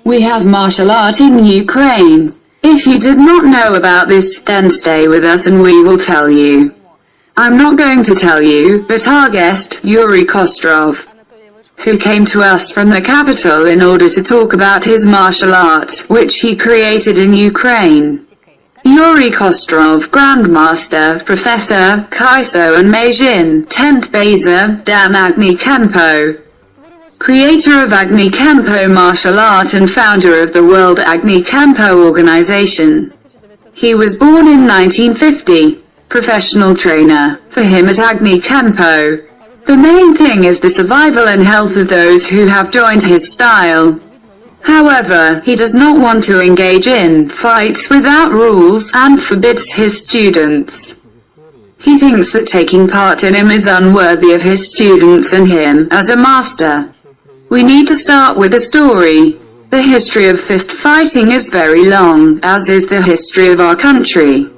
We have martial art in Ukraine. If you did not know about this, then stay with us and we will tell you. I'm not going to tell you, but our guest, YURII Kostrov, who came to us from the capital in order to talk about his martial art, which he created in Ukraine. YURII Kostrov, Grandmaster, Professor, Kaiso and Meijin, 10th Beza, Dan Agni Kempo. Creator of Agni Kempo martial art and founder of the World Agni Kempo organization. He was born in 1950. Professional trainer. For him at Agni Kempo, the main thing is the survival and health of those who have joined his style. However, he does not want to engage in fights without rules and forbids his students. He thinks that taking part in him is unworthy of his students and him as a master. We need to start with a story. The history of fist fighting is very long, as is the history of our country.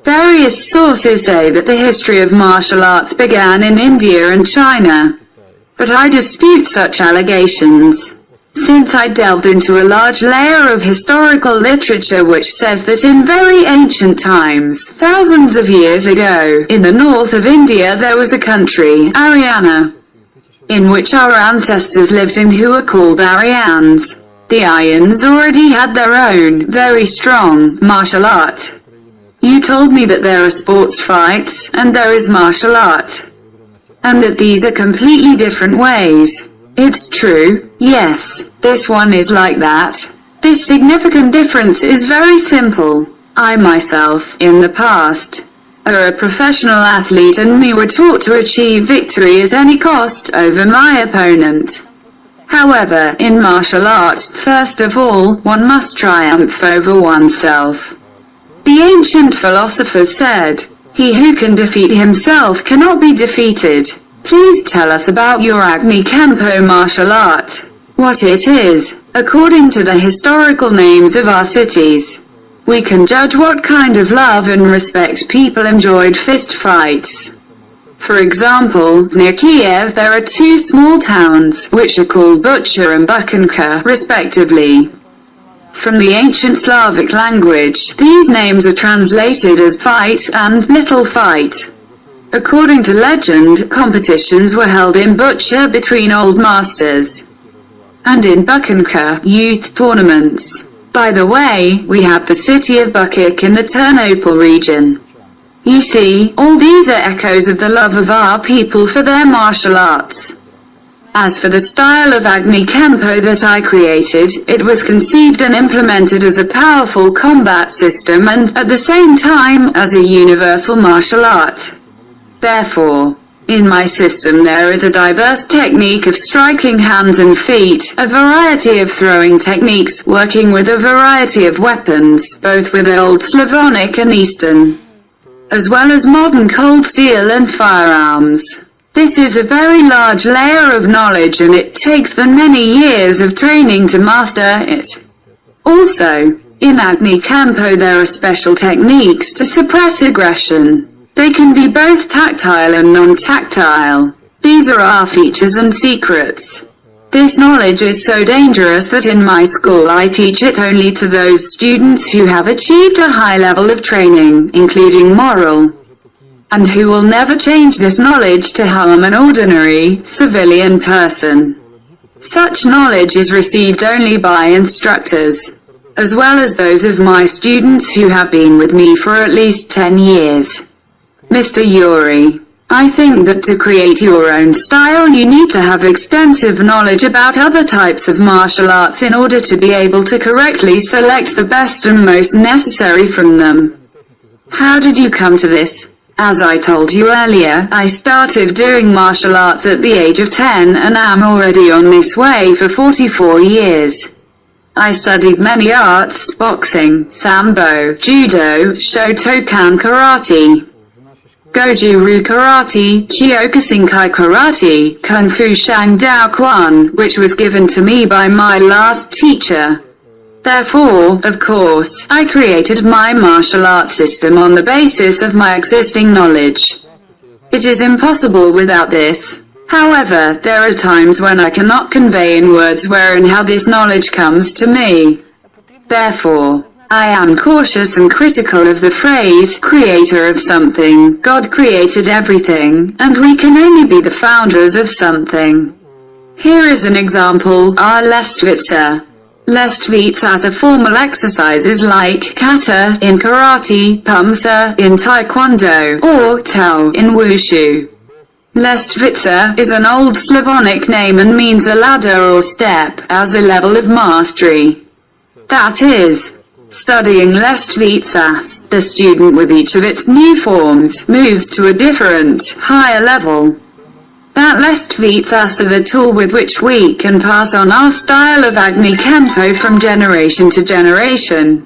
Various sources say that the history of martial arts began in India and China, but I dispute such allegations, since I delved into a large layer of historical literature which says that in very ancient times, thousands of years ago, in the north of India there was a country, Aryana, in which our ancestors lived and who were called Aryans. The Aryans already had their own, very strong, martial art. You told me that there are sports fights, and there is martial art. And that these are completely different ways. It's true, yes, this one is like that. This significant difference is very simple. I myself, in the past, are a professional athlete and we were taught to achieve victory at any cost over my opponent. However, in martial art, first of all, one must triumph over oneself. The ancient philosophers said, "He who can defeat himself cannot be defeated." Please tell us about your Agni Kempo martial art. What it is. According to the historical names of our cities, we can judge what kind of love and respect people enjoyed fist fights. For example, near Kiev there are two small towns, which are called Butcher and Buchanka, respectively. From the ancient Slavic language, these names are translated as fight and little fight. According to legend, competitions were held in Butcher between old masters, and in Buchanka, youth tournaments. By the way, we have the city of Bukik in the Ternopil region. You see, all these are echoes of the love of our people for their martial arts. As for the style of Agni Kempo that I created, it was conceived and implemented as a powerful combat system and, at the same time, as a universal martial art. Therefore, in my system there is a diverse technique of striking hands and feet, a variety of throwing techniques, working with a variety of weapons, both with old Slavonic and Eastern, as well as modern cold steel and firearms. This is a very large layer of knowledge and it takes them many years of training to master it. Also, in Agni Kempo there are special techniques to suppress aggression. They can be both tactile and non-tactile. These are our features and secrets. This knowledge is so dangerous that in my school I teach it only to those students who have achieved a high level of training, including moral, and who will never change this knowledge to harm an ordinary, civilian person. Such knowledge is received only by instructors, as well as those of my students who have been with me for at least 10 years. Mr. YURII, I think that to create your own style you need to have extensive knowledge about other types of martial arts in order to be able to correctly select the best and most necessary from them. How did you come to this? As I told you earlier, I started doing martial arts at the age of 10 and am already on this way for 44 years. I studied many arts, boxing, sambo, judo, shotokan karate, Goju-Ryu karate, Kyokushinkai karate, Kung Fu Shang Dao Quan, which was given to me by my last teacher. Therefore, of course, I created my martial arts system on the basis of my existing knowledge. It is impossible without this. However, there are times when I cannot convey in words where and how this knowledge comes to me. Therefore, I am cautious and critical of the phrase, creator of something. God created everything, and we can only be the founders of something. Here is an example, our Lestvitsa. Lestvitsa are formal exercises like kata in karate, pumsa in taekwondo, or tao in wushu. Lestvitsa is an old Slavonic name and means a ladder or step, as a level of mastery. That is, studying Lestvitsas, the student with each of its new forms, moves to a different, higher level. That Lestvitsas are the tool with which we can pass on our style of Agni Kempo from generation to generation.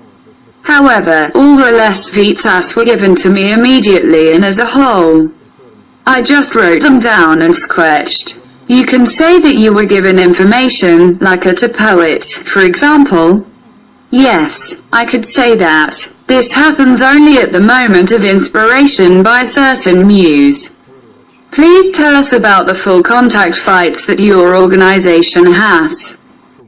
However, all the Lestvitsas were given to me immediately and as a whole. I just wrote them down and sketched. You can say that you were given information, like a poet, for example. Yes, I could say that. This happens only at the moment of inspiration by certain muse. Please tell us about the full contact fights that your organization has.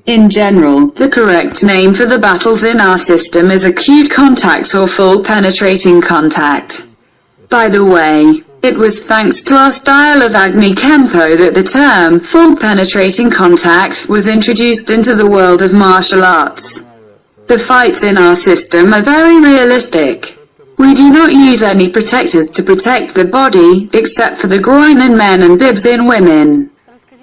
In general, the correct name for the battles in our system is acute contact or full penetrating contact. By the way, it was thanks to our style of Agni Kempo that the term full penetrating contact was introduced into the world of martial arts. The fights in our system are very realistic. We do not use any protectors to protect the body, except for the groin in men and bibs in women.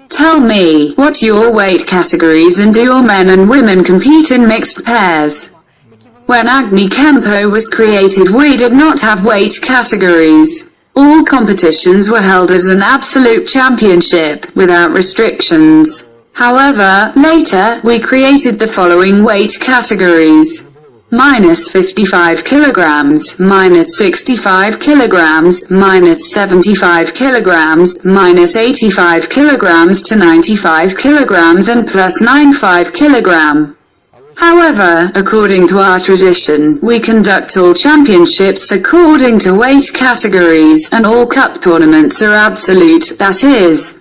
Tell me, what your weight categories and do your men and women compete in mixed pairs? When Agni Kempo was created we did not have weight categories. All competitions were held as an absolute championship, without restrictions. However, later, we created the following weight categories. Minus 55 kilograms, minus 65 kilograms, minus 75 kilograms, minus 85 kilograms to 95 kilograms and plus 95 kilogram. However, according to our tradition, we conduct all championships according to weight categories, and all cup tournaments are absolute, that is,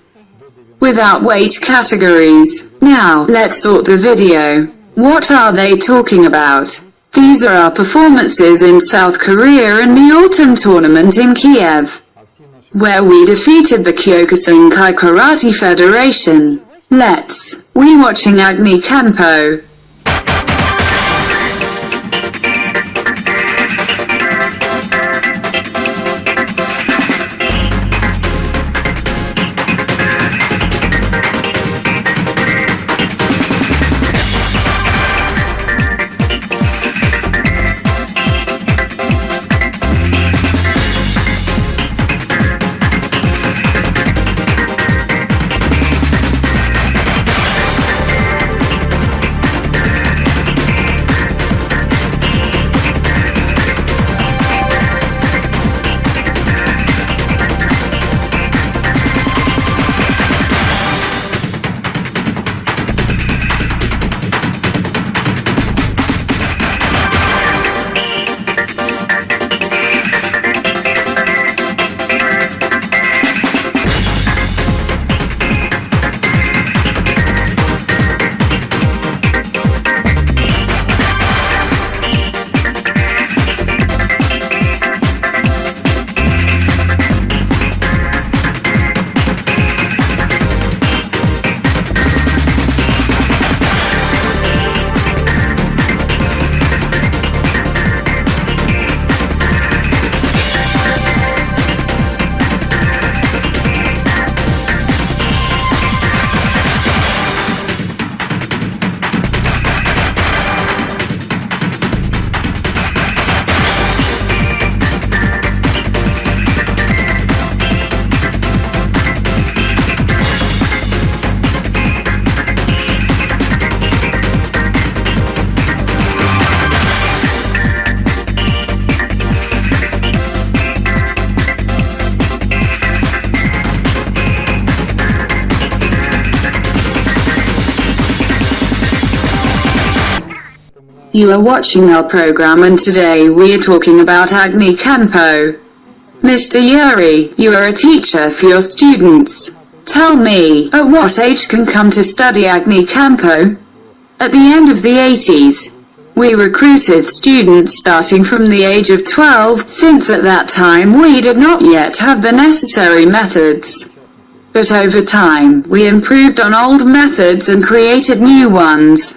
without weight categories. Now, let's sort the video. What are they talking about? These are our performances in South Korea and the autumn tournament in Kiev, where we defeated the Kyokushinkai Karate Federation. We watching Agni Kempo. You are watching our program and today we are talking about Agni Kempo. Mr. YURII, you are a teacher for your students. Tell me, at what age can come to study Agni Kempo? At the end of the 80s. We recruited students starting from the age of 12, since at that time we did not yet have the necessary methods. But over time, we improved on old methods and created new ones.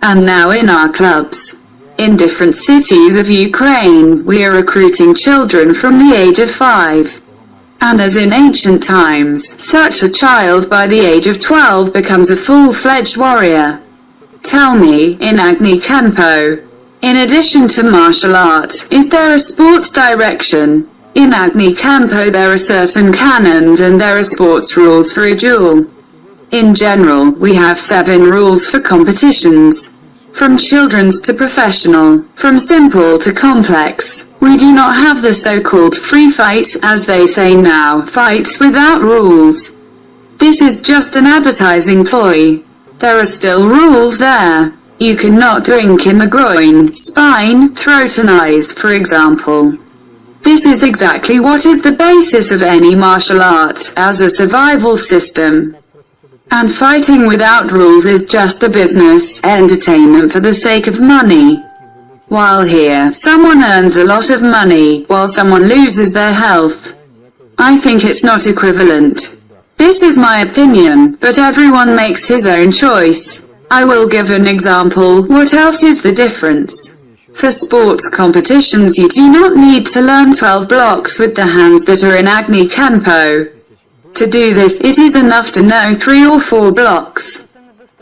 And now in our clubs, in different cities of Ukraine, we are recruiting children from the age of 5. And as in ancient times, such a child by the age of 12 becomes a full-fledged warrior. Tell me, in Agni Kempo, in addition to martial art, is there a sports direction? In Agni Kempo there are certain canons and there are sports rules for a duel. In general, we have 7 rules for competitions. From children's to professional, from simple to complex. We do not have the so-called free fight, as they say now, fights without rules. This is just an advertising ploy. There are still rules there. You cannot drink in the groin, spine, throat and eyes, for example. This is exactly what is the basis of any martial art, as a survival system. And fighting without rules is just a business, entertainment for the sake of money. While here, someone earns a lot of money, while someone loses their health. I think it's not equivalent. This is my opinion, but everyone makes his own choice. I will give an example. What else is the difference? For sports competitions you do not need to learn 12 blocks with the hands that are in Agni Kempo. To do this, it is enough to know 3 or 4 blocks.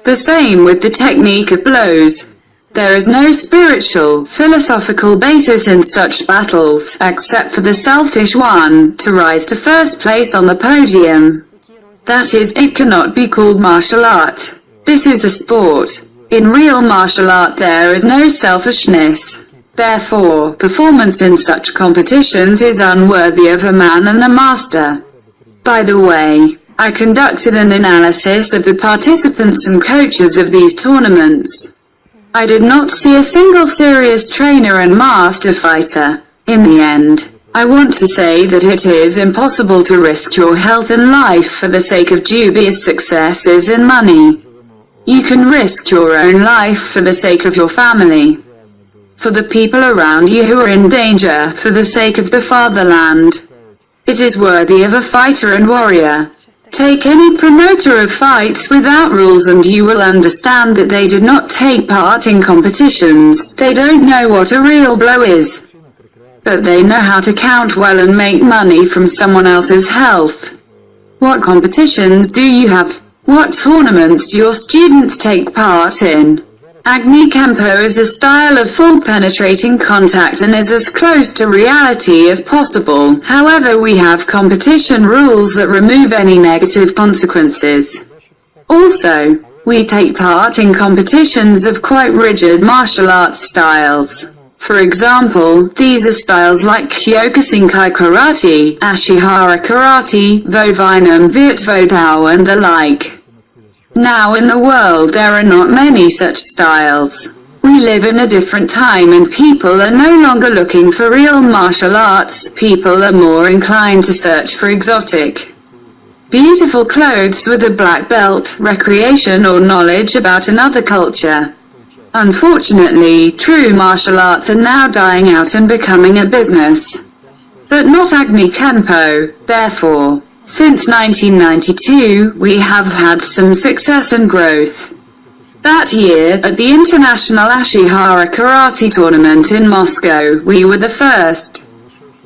The same with the technique of blows. There is no spiritual, philosophical basis in such battles, except for the selfish one, to rise to first place on the podium. That is, it cannot be called martial art. This is a sport. In real martial art there is no selfishness. Therefore, performance in such competitions is unworthy of a man and a master. By the way, I conducted an analysis of the participants and coaches of these tournaments. I did not see a single serious trainer and master fighter. In the end, I want to say that it is impossible to risk your health and life for the sake of dubious successes and money. You can risk your own life for the sake of your family, for the people around you who are in danger, for the sake of the fatherland. It is worthy of a fighter and warrior. Take any promoter of fights without rules and you will understand that they did not take part in competitions. They don't know what a real blow is. But they know how to count well and make money from someone else's health. What competitions do you have? What tournaments do your students take part in? Agni Kempo is a style of full penetrating contact and is as close to reality as possible. However, we have competition rules that remove any negative consequences. Also, we take part in competitions of quite rigid martial arts styles. For example, these are styles like Kyokushinkai Karate, Ashihara Karate, Vovinam Virtvo Dao and the like. Now in the world there are not many such styles. We live in a different time and people are no longer looking for real martial arts, people are more inclined to search for exotic, beautiful clothes with a black belt, recreation or knowledge about another culture. Unfortunately, true martial arts are now dying out and becoming a business. But not Agni Kempo, therefore. Since 1992, we have had some success and growth. That year, at the International Ashihara Karate Tournament in Moscow, we were the first.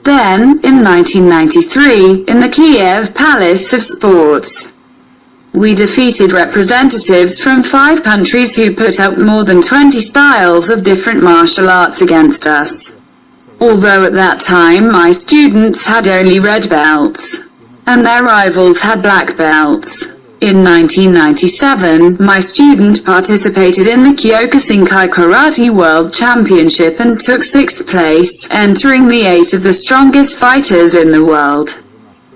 Then, in 1993, in the Kiev Palace of Sports, we defeated representatives from 5 countries who put up more than 20 styles of different martial arts against us. Although at that time my students had only red belts, and their rivals had black belts. In 1997, my student participated in the Kyokushinkai Karate World Championship and took 6th place, entering the 8 of the strongest fighters in the world.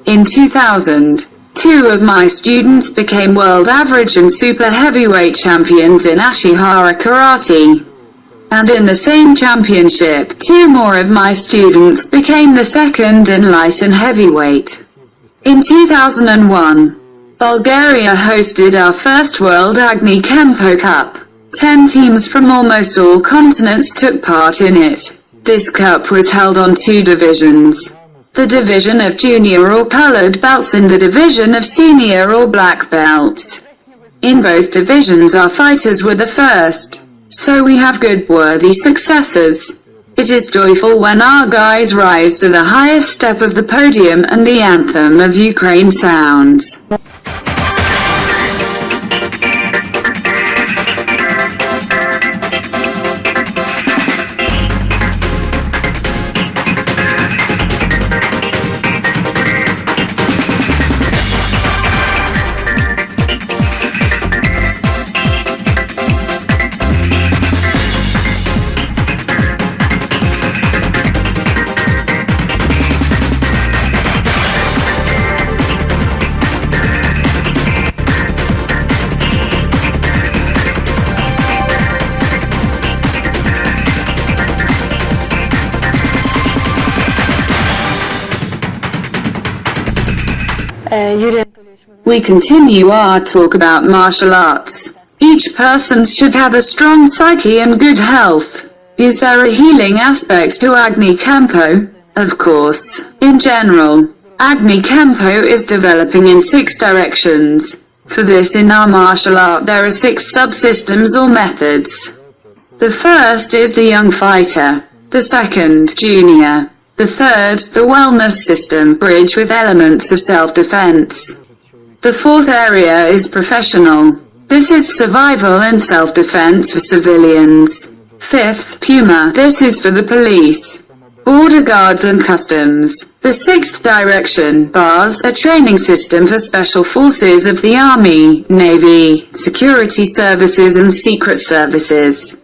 In 2000, 2 of my students became world average and super heavyweight champions in Ashihara Karate. And in the same championship, 2 more of my students became the second in light and heavyweight. In 2001, Bulgaria hosted our first World Agni Kempo Cup. 10 teams from almost all continents took part in it. This cup was held on 2 divisions. The division of junior or colored belts and the division of senior or black belts. In both divisions our fighters were the first, so we have good worthy successors. It is joyful when our guys rise to the highest step of the podium and the anthem of Ukraine sounds. We continue our talk about martial arts. Each person should have a strong psyche and good health. Is there a healing aspect to Agni Kempo? Of course. In general, Agni Kempo is developing in 6 directions. For this in our martial art there are 6 subsystems or methods. The first is the young fighter. The second, junior. The third, the wellness system, bridge with elements of self-defense. The fourth area is professional. This is survival and self-defense for civilians. Fifth, Puma. This is for the police, border guards and customs. The sixth direction, bars, a training system for special forces of the Army, Navy, security services and secret services.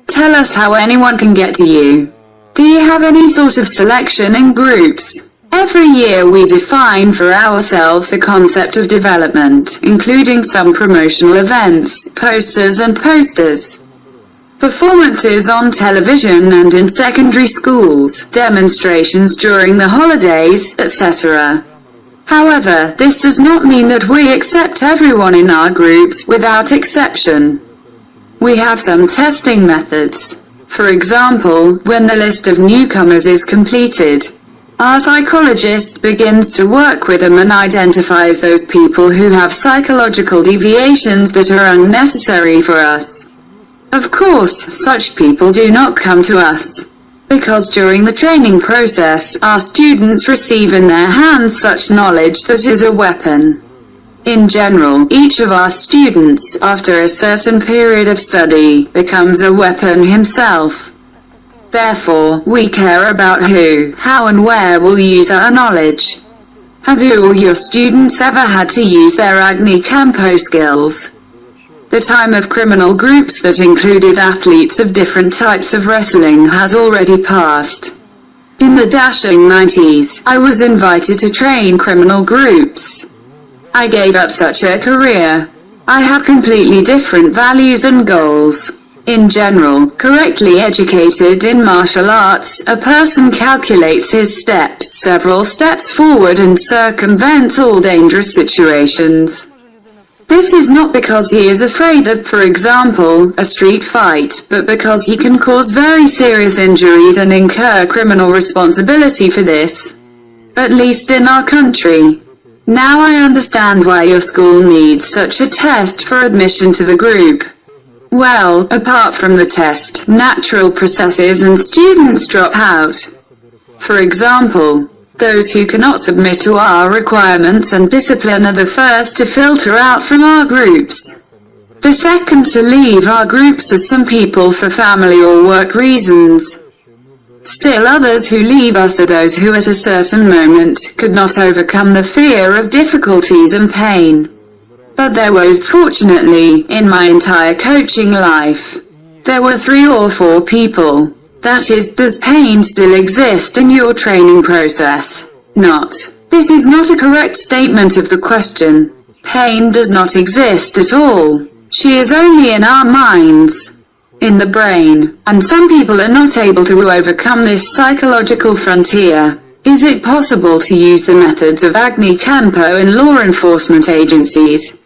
Tell us how anyone can get to you. Do you have any sort of selection in groups? Every year we define for ourselves the concept of development, including some promotional events, posters and posters. Performances on television and in secondary schools, demonstrations during the holidays, etc. However, this does not mean that we accept everyone in our groups without exception. We have some testing methods. For example, when the list of newcomers is completed, our psychologist begins to work with them and identifies those people who have psychological deviations that are unnecessary for us. Of course, such people do not come to us, because during the training process, our students receive in their hands such knowledge that is a weapon. In general, each of our students, after a certain period of study, becomes a weapon himself. Therefore, we care about who, how and where will use our knowledge. Have you or your students ever had to use their Agni Kempo skills? The time of criminal groups that included athletes of different types of wrestling has already passed. In the dashing 90s, I was invited to train criminal groups. I gave up such a career. I had completely different values and goals. In general, correctly educated in martial arts, a person calculates his steps several steps forward and circumvents all dangerous situations. This is not because he is afraid of, for example, a street fight, but because he can cause very serious injuries and incur criminal responsibility for this. At least in our country. Now I understand why your school needs such a test for admission to the group. Well, apart from the test, natural processes and students drop out. For example, those who cannot submit to our requirements and discipline are the first to filter out from our groups. The second to leave our groups are some people for family or work reasons. Still others who leave us are those who at a certain moment could not overcome the fear of difficulties and pain. But there was, fortunately, in my entire coaching life, there were 3 or 4 people. That is, does pain still exist in your training process? Not. This is not a correct statement of the question. Pain does not exist at all. She is only in our minds, in the brain, and some people are not able to overcome this psychological frontier. Is it possible to use the methods of Agni Kempo in law enforcement agencies?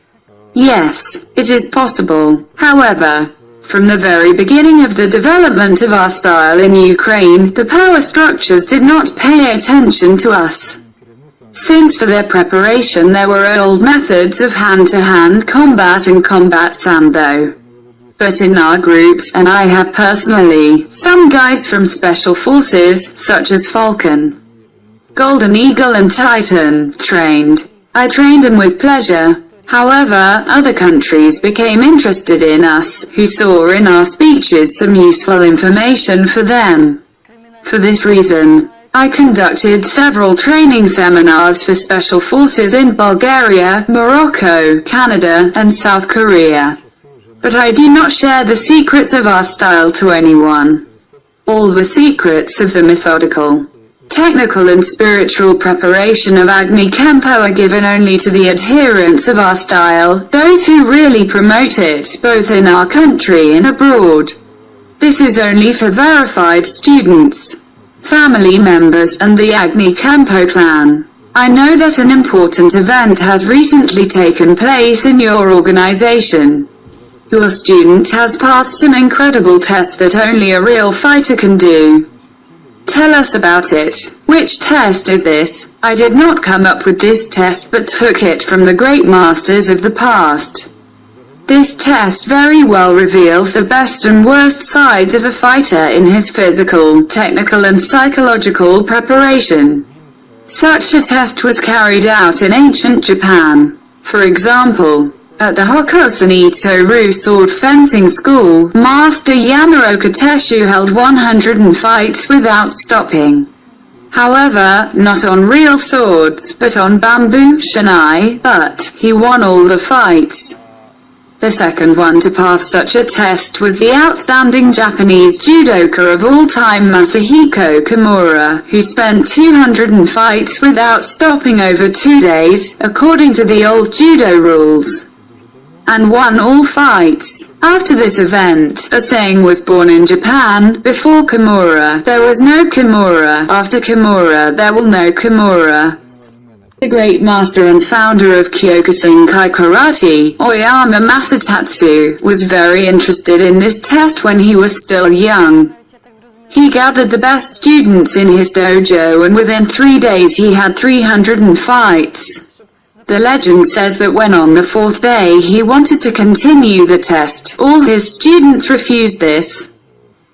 Yes, it is possible. However, from the very beginning of the development of our style in Ukraine, the power structures did not pay attention to us. Since for their preparation there were old methods of hand-to-hand combat and combat sambo. But in our groups, and I have personally, some guys from special forces, such as Falcon, Golden Eagle and Titan, trained. I trained them with pleasure. However, other countries became interested in us, who saw in our speeches some useful information for them. For this reason, I conducted several training seminars for special forces in Bulgaria, Morocco, Canada, and South Korea. But I do not share the secrets of our style to anyone. All the secrets of the methodical, technical and spiritual preparation of Agni Kempo are given only to the adherents of our style, those who really promote it, both in our country and abroad. This is only for verified students, family members, and the Agni Kempo clan. I know that an important event has recently taken place in your organization. Your student has passed some incredible test that only a real fighter can do. Tell us about it. Which test is this? I did not come up with this test but took it from the great masters of the past. This test very well reveals the best and worst sides of a fighter in his physical, technical and psychological preparation. Such a test was carried out in ancient Japan. For example, at the Hokusen Ito-Ryu sword fencing school, Master Yamaoka Teshu held 100 fights without stopping. However, not on real swords, but on bamboo shinai, but he won all the fights. The second one to pass such a test was the outstanding Japanese judoka of all time Masahiko Kimura, who spent 200 fights without stopping over 2 days, according to the old judo rules, and won all fights. After this event, a saying was born in Japan: before Kimura, there was no Kimura, after Kimura, there will no Kimura. The great master and founder of Kyokushinkai Karate, Oyama Masatatsu, was very interested in this test when he was still young. He gathered the best students in his dojo and within 3 days he had 300 fights. The legend says that when on the 4th day he wanted to continue the test, all his students refused this,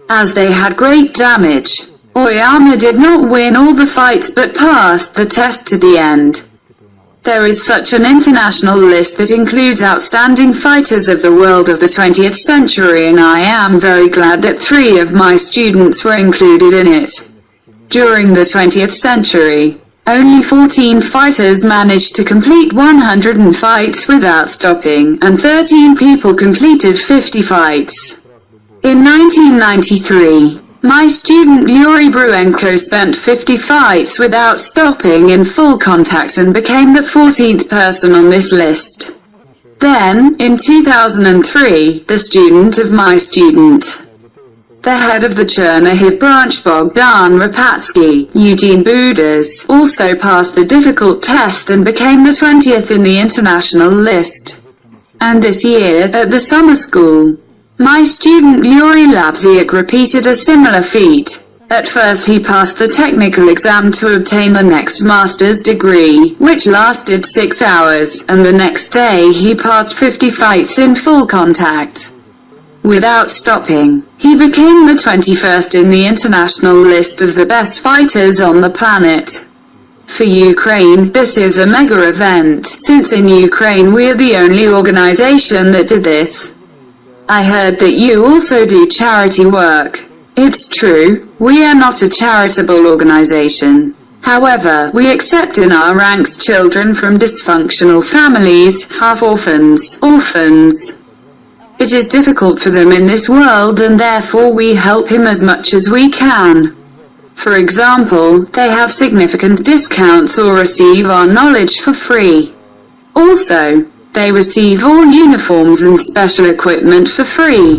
as they had great damage. Oyama did not win all the fights but passed the test to the end. There is such an international list that includes outstanding fighters of the world of the 20th century, and I am very glad that 3 of my students were included in it. During the 20th century, only 14 fighters managed to complete 100 fights without stopping, and 13 people completed 50 fights. In 1993, my student Yuri Bruenko spent 50 fights without stopping in full contact and became the 14th person on this list. Then, in 2003, the student of my student, the head of the Chernihiv branch Bogdan Rapatsky, Eugene Budas, also passed the difficult test and became the 20th in the international list. And this year, at the summer school, my student Yuri Labziak repeated a similar feat. At first he passed the technical exam to obtain the next master's degree, which lasted 6 hours, and the next day he passed 50 fights in full contact, without stopping. He became the 21st in the international list of the best fighters on the planet. For Ukraine, this is a mega event, since in Ukraine we are the only organization that did this. I heard that you also do charity work. It's true, we are not a charitable organization. However, we accept in our ranks children from dysfunctional families, half-orphans, orphans. It is difficult for them in this world and therefore we help him as much as we can. For example, they have significant discounts or receive our knowledge for free. Also, they receive all uniforms and special equipment for free.